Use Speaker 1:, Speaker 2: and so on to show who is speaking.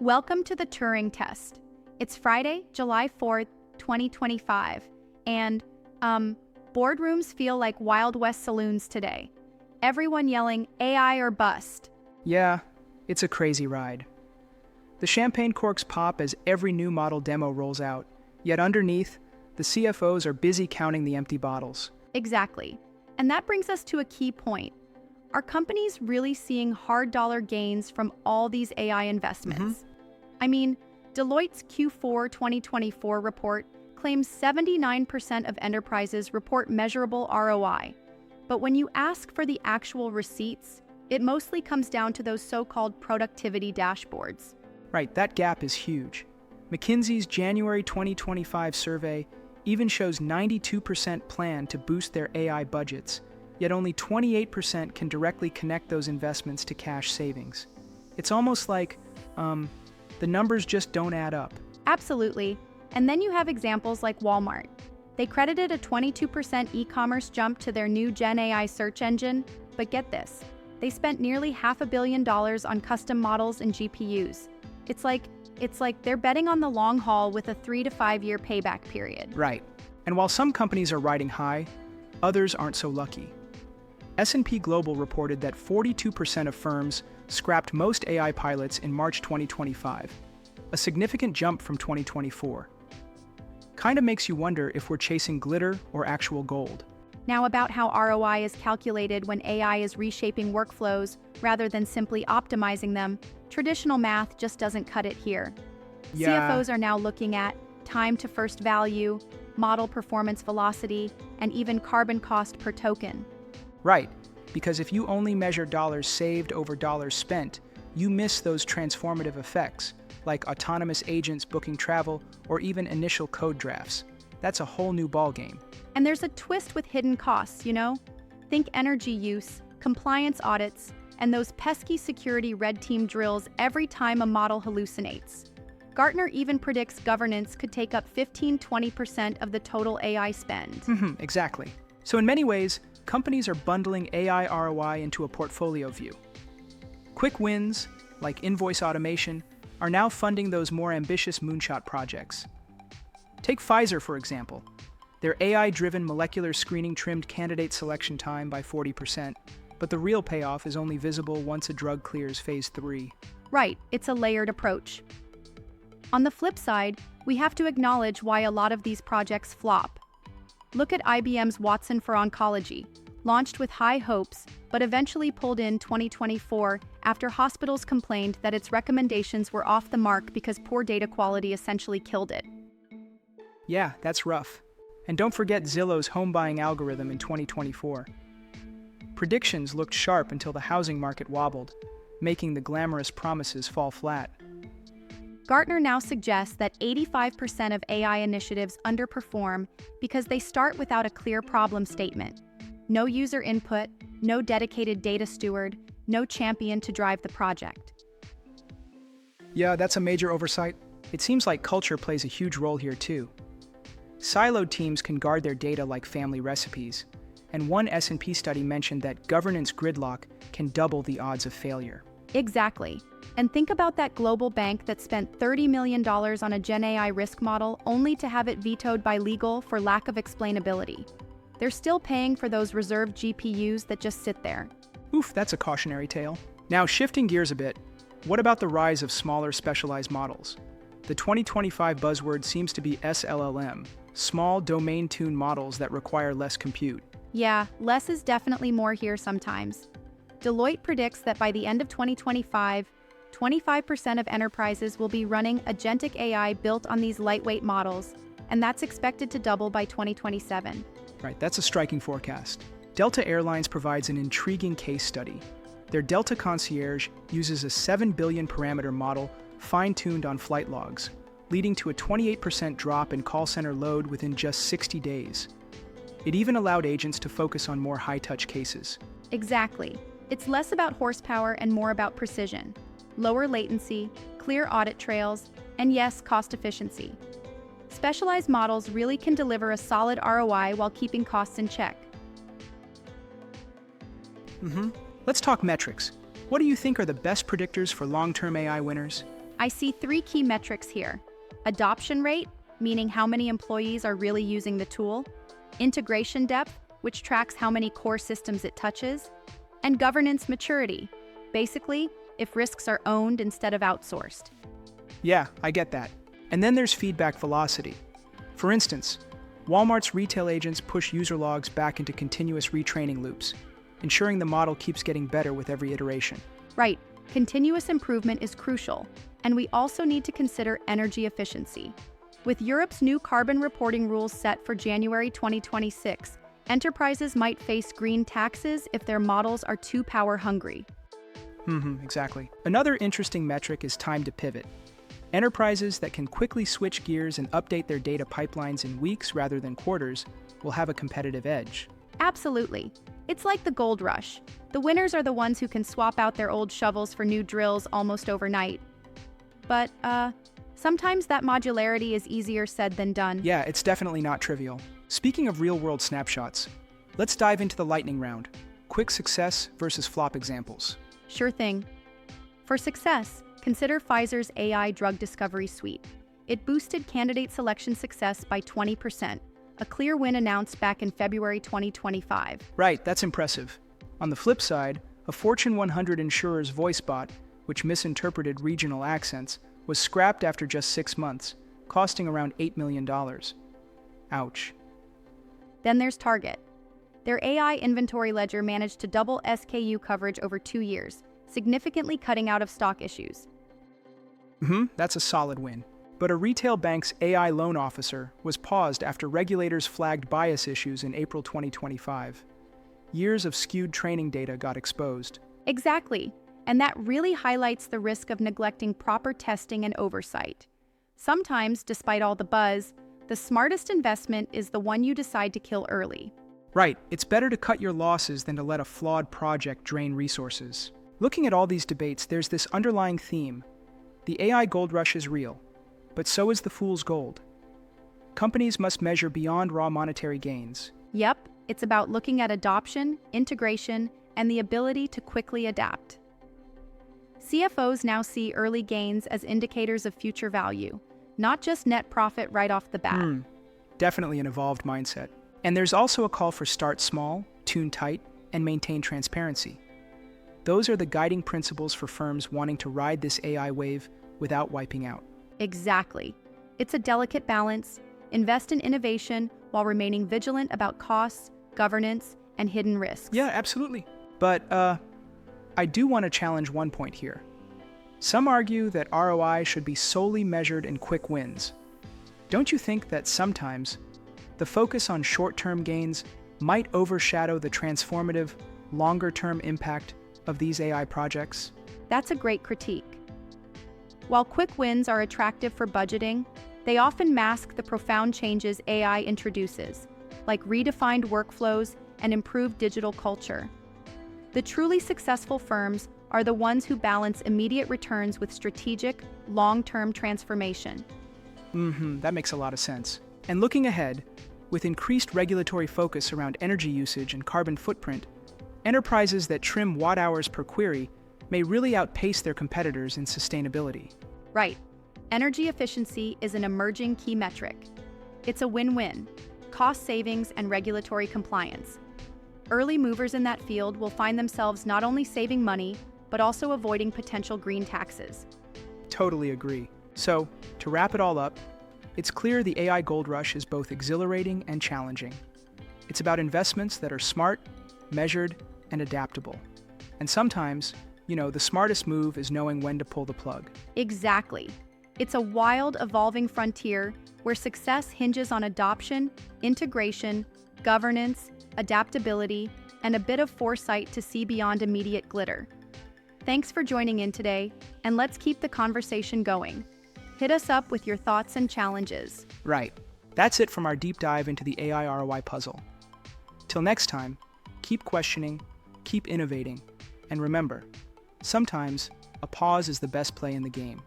Speaker 1: Welcome to the Turing test. It's Friday, July 4th, 2025, and, boardrooms feel like Wild West saloons today. Everyone yelling, AI or bust.
Speaker 2: Yeah, it's a crazy ride. The champagne corks pop as every new model demo rolls out, yet underneath, the CFOs are busy counting the empty bottles.
Speaker 1: Exactly. And that brings us to a key point. Are companies really seeing hard dollar gains from all these AI investments? I mean, Deloitte's Q4 2024 report claims 79% of enterprises report measurable ROI. But when you ask for the actual receipts, it mostly comes down to those so-called productivity dashboards.
Speaker 2: Right, that gap is huge. McKinsey's January 2025 survey even shows 92% plan to boost their AI budgets, yet only 28% can directly connect those investments to cash savings. It's almost like, the numbers just don't add up.
Speaker 1: Absolutely. And then you have examples like Walmart. They credited a 22% e-commerce jump to their new GenAI search engine, but get this, they spent nearly $500 million on custom models and GPUs. It's like they're betting on the long haul with a 3 to 5 year payback period.
Speaker 2: Right. And while some companies are riding high, others aren't so lucky. S&P Global reported that 42% of firms scrapped most AI pilots in March 2025, a significant jump from 2024. Kinda makes you wonder if we're chasing glitter or actual gold.
Speaker 1: Now about how ROI is calculated when AI is reshaping workflows rather than simply optimizing them, traditional math just doesn't cut it here.
Speaker 2: Yeah.
Speaker 1: CFOs are now looking at time to first value, model performance velocity, and even carbon cost per token.
Speaker 2: Right, because if you only measure dollars saved over dollars spent, you miss those transformative effects, like autonomous agents booking travel or even initial code drafts. That's a whole new ballgame.
Speaker 1: And there's a twist with hidden costs, you know? Think energy use, compliance audits, and those pesky security red team drills every time a model hallucinates. Gartner even predicts governance could take up 15–20% of the total AI spend.
Speaker 2: Exactly. So in many ways, companies are bundling AI ROI into a portfolio view. Quick wins, like invoice automation, are now funding those more ambitious moonshot projects. Take Pfizer, for example. Their AI-driven molecular screening trimmed candidate selection time by 40%, but the real payoff is only visible once a drug clears phase 3.
Speaker 1: Right, it's a layered approach. On the flip side, we have to acknowledge why a lot of these projects flop. Look at IBM's Watson for Oncology, launched with high hopes, but eventually pulled in 2024 after hospitals complained that its recommendations were off the mark because poor data quality essentially killed it.
Speaker 2: Yeah, that's rough. And don't forget Zillow's home buying algorithm in 2024. Predictions looked sharp until the housing market wobbled, making the glamorous promises fall flat.
Speaker 1: Gartner now suggests that 85% of AI initiatives underperform because they start without a clear problem statement. No user input, no dedicated data steward, no champion to drive the project.
Speaker 2: Yeah, that's a major oversight. It seems like culture plays a huge role here too. Siloed teams can guard their data like family recipes, and one S&P study mentioned that governance gridlock can double the odds of failure.
Speaker 1: Exactly. And think about that global bank that spent $30 million on a GenAI risk model only to have it vetoed by legal for lack of explainability. They're still paying for those reserved GPUs that just sit there.
Speaker 2: Oof, that's a cautionary tale. Now, shifting gears a bit, what about the rise of smaller specialized models? The 2025 buzzword seems to be S-LLM, small domain-tuned models that require less compute.
Speaker 1: Yeah, less is definitely more here sometimes. Deloitte predicts that by the end of 2025, 25% of enterprises will be running agentic AI built on these lightweight models, and that's expected to double by 2027.
Speaker 2: Right, that's a striking forecast. Delta Airlines provides an intriguing case study. Their Delta Concierge uses a 7 billion parameter model fine-tuned on flight logs, leading to a 28% drop in call center load within just 60 days. It even allowed agents to focus on more high-touch cases.
Speaker 1: Exactly. It's less about horsepower and more about precision. Lower latency, clear audit trails, and yes, cost efficiency. Specialized models really can deliver a solid ROI while keeping costs in check.
Speaker 2: Let's talk metrics. What do you think are the best predictors for long-term AI winners?
Speaker 1: I see three key metrics here: adoption rate, meaning how many employees are really using the tool; integration depth, which tracks how many core systems it touches; and governance maturity, basically, if risks are owned instead of outsourced.
Speaker 2: Yeah, I get that. And then there's feedback velocity. For instance, Walmart's retail agents push user logs back into continuous retraining loops, ensuring the model keeps getting better with every iteration.
Speaker 1: Right, continuous improvement is crucial, and we also need to consider energy efficiency. With Europe's new carbon reporting rules set for January 2026, enterprises might face green taxes if their models are too power hungry.
Speaker 2: Exactly. Another interesting metric is time to pivot. Enterprises that can quickly switch gears and update their data pipelines in weeks rather than quarters will have a competitive edge.
Speaker 1: Absolutely. It's like the gold rush. The winners are the ones who can swap out their old shovels for new drills almost overnight. But, sometimes that modularity is easier said than done.
Speaker 2: Yeah, it's definitely not trivial. Speaking of real-world snapshots, let's dive into the lightning round. Quick success versus flop examples.
Speaker 1: Sure thing. For success, consider Pfizer's AI drug discovery suite. It boosted candidate selection success by 20%, a clear win announced back in February 2025.
Speaker 2: Right, that's impressive. On the flip side, a Fortune 100 insurer's voice bot, which misinterpreted regional accents, was scrapped after just 6 months, costing around $8 million. Ouch.
Speaker 1: Then there's Target. Their AI inventory ledger managed to double SKU coverage over 2 years, significantly cutting out of stock issues.
Speaker 2: That's a solid win. But a retail bank's AI loan officer was paused after regulators flagged bias issues in April 2025. Years of skewed training data got exposed.
Speaker 1: Exactly, and that really highlights the risk of neglecting proper testing and oversight. Sometimes, despite all the buzz, the smartest investment is the one you decide to kill early.
Speaker 2: Right, it's better to cut your losses than to let a flawed project drain resources. Looking at all these debates, there's this underlying theme. The AI gold rush is real, but so is the fool's gold. Companies must measure beyond raw monetary gains.
Speaker 1: Yep, it's about looking at adoption, integration, and the ability to quickly adapt. CFOs now see early gains as indicators of future value, not just net profit right off the bat.
Speaker 2: Definitely an evolved mindset. And there's also a call for start small, tune tight, and maintain transparency. Those are the guiding principles for firms wanting to ride this AI wave without wiping out.
Speaker 1: Exactly. It's a delicate balance. Invest in innovation while remaining vigilant about costs, governance, and hidden risks.
Speaker 2: Yeah, absolutely. But I do want to challenge one point here. Some argue that ROI should be solely measured in quick wins. Don't you think that sometimes the focus on short-term gains might overshadow the transformative, longer-term impact of these AI projects?
Speaker 1: That's a great critique. While quick wins are attractive for budgeting, they often mask the profound changes AI introduces, like redefined workflows and improved digital culture. The truly successful firms are the ones who balance immediate returns with strategic, long-term transformation.
Speaker 2: That makes a lot of sense. And looking ahead, with increased regulatory focus around energy usage and carbon footprint, enterprises that trim watt-hours per query may really outpace their competitors in sustainability.
Speaker 1: Right. Energy efficiency is an emerging key metric. It's a win-win: cost savings and regulatory compliance. Early movers in that field will find themselves not only saving money, but also avoiding potential green taxes.
Speaker 2: Totally agree. So, to wrap it all up, it's clear the AI gold rush is both exhilarating and challenging. It's about investments that are smart, measured, and adaptable. And sometimes, the smartest move is knowing when to pull the plug.
Speaker 1: Exactly. It's a wild, evolving frontier where success hinges on adoption, integration, governance, adaptability, and a bit of foresight to see beyond immediate glitter. Thanks for joining in today, and let's keep the conversation going. Hit us up with your thoughts and challenges.
Speaker 2: Right. That's it from our deep dive into the AI ROI puzzle. Till next time, keep questioning, keep innovating, and remember, sometimes a pause is the best play in the game.